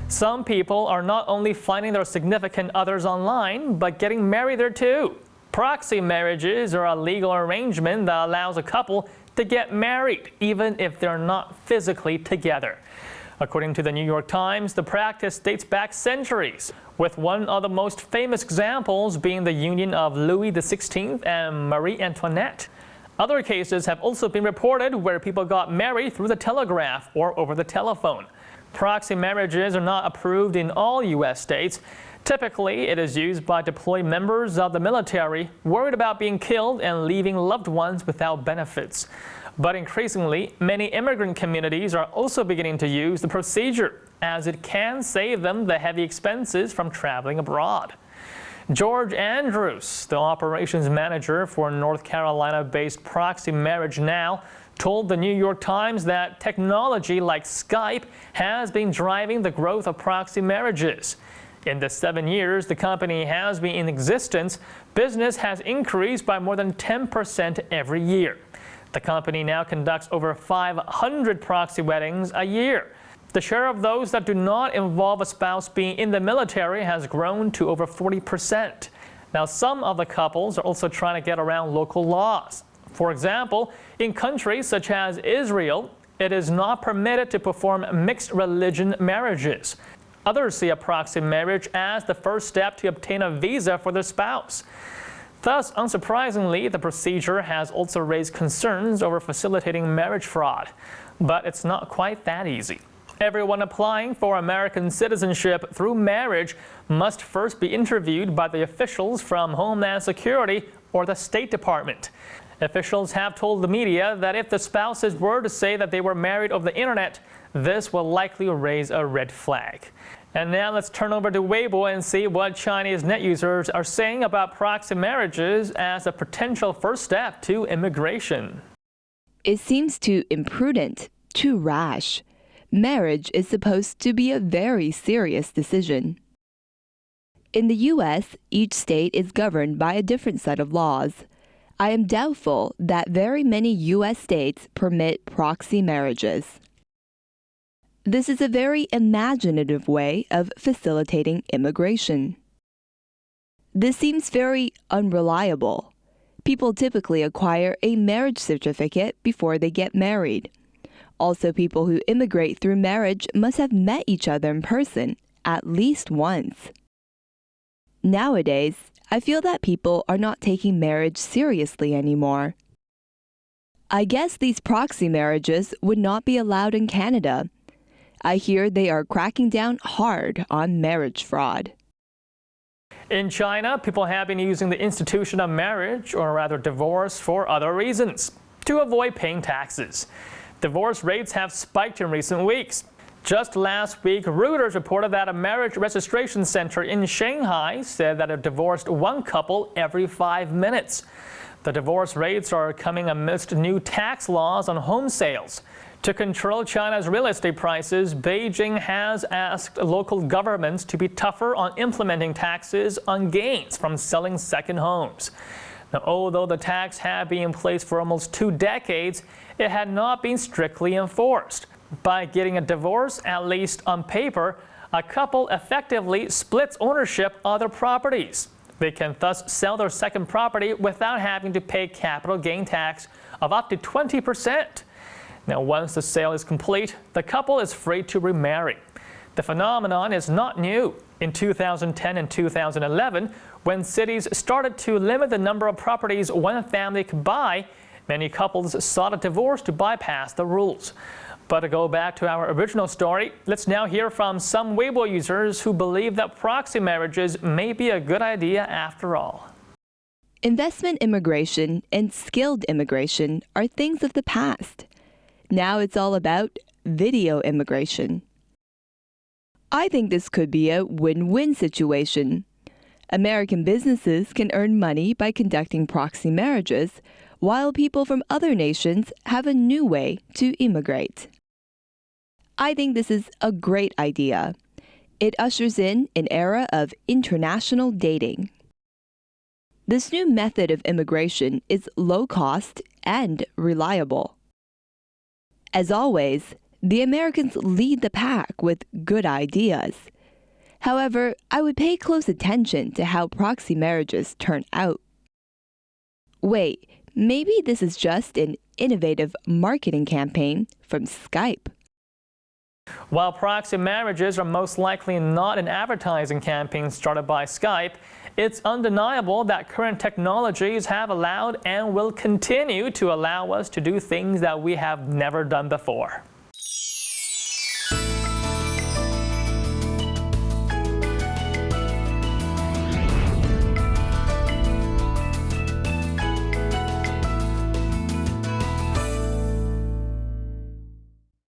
Some people are not only finding their significant others online, but getting married there too. Proxy marriages are a legal arrangement that allows a couple to get married, even if they're not physically together. According to the New York Times, the practice dates back centuries, with one of the most famous examples being the union of Louis XVI and Marie Antoinette. Other cases have also been reported where people got married through the telegraph or over the telephone. Proxy marriages are not approved in all U.S. states. Typically, it is used by deployed members of the military worried about being killed and leaving loved ones without benefits. But increasingly, many immigrant communities are also beginning to use the procedure, as it can save them the heavy expenses from traveling abroad. George Andrews, the operations manager for North Carolina-based Proxy Marriage Now, told the New York Times that technology like Skype has been driving the growth of proxy marriages. In the 7 years the company has been in existence, business has increased by more than 10% every year. The company now conducts over 500 proxy weddings a year. The share of those that do not involve a spouse being in the military has grown to over 40%. Now, some of the couples are also trying to get around local laws. For example, in countries such as Israel, it is not permitted to perform mixed religion marriages. Others see a proxy marriage as the first step to obtain a visa for their spouse. Thus, unsurprisingly, the procedure has also raised concerns over facilitating marriage fraud. But it's not quite that easy. Everyone applying for American citizenship through marriage must first be interviewed by the officials from Homeland Security or the State Department. Officials have told the media that if the spouses were to say that they were married over the internet, this will likely raise a red flag. And now let's turn over to Weibo and see what Chinese net users are saying about proxy marriages as a potential first step to immigration. It seems too imprudent, too rash. Marriage is supposed to be a very serious decision. In the U.S., each state is governed by a different set of laws. I am doubtful that very many U.S. states permit proxy marriages. This is a very imaginative way of facilitating immigration. This seems very unreliable. People typically acquire a marriage certificate before they get married. Also, people who immigrate through marriage must have met each other in person at least once. Nowadays, I feel that people are not taking marriage seriously anymore. I guess these proxy marriages would not be allowed in Canada. I hear they are cracking down hard on marriage fraud. In China, people have been using the institution of marriage, or rather divorce, for other reasons, to avoid paying taxes. Divorce rates have spiked in recent weeks. Just last week, Reuters reported that a marriage registration center in Shanghai said that it divorced one couple every 5 minutes. The divorce rates are coming amidst new tax laws on home sales. To control China's real estate prices, Beijing has asked local governments to be tougher on implementing taxes on gains from selling second homes. Now, although the tax had been in place for almost 2 decades, it had not been strictly enforced. By getting a divorce, at least on paper, a couple effectively splits ownership of their properties. They can thus sell their second property without having to pay capital gain tax of up to 20%. Now, once the sale is complete, the couple is free to remarry. The phenomenon is not new. In 2010 and 2011, when cities started to limit the number of properties one family could buy, many couples sought a divorce to bypass the rules. But to go back to our original story, let's now hear from some Weibo users who believe that proxy marriages may be a good idea after all. Investment immigration and skilled immigration are things of the past. Now it's all about video immigration. I think this could be a win-win situation. American businesses can earn money by conducting proxy marriages, while people from other nations have a new way to immigrate. I think this is a great idea. It ushers in an era of international dating. This new method of immigration is low cost and reliable. As always, the Americans lead the pack with good ideas. However, I would pay close attention to how proxy marriages turn out. Wait, maybe this is just an innovative marketing campaign from Skype. While proxy marriages are most likely not an advertising campaign started by Skype, it's undeniable that current technologies have allowed and will continue to allow us to do things that we have never done before.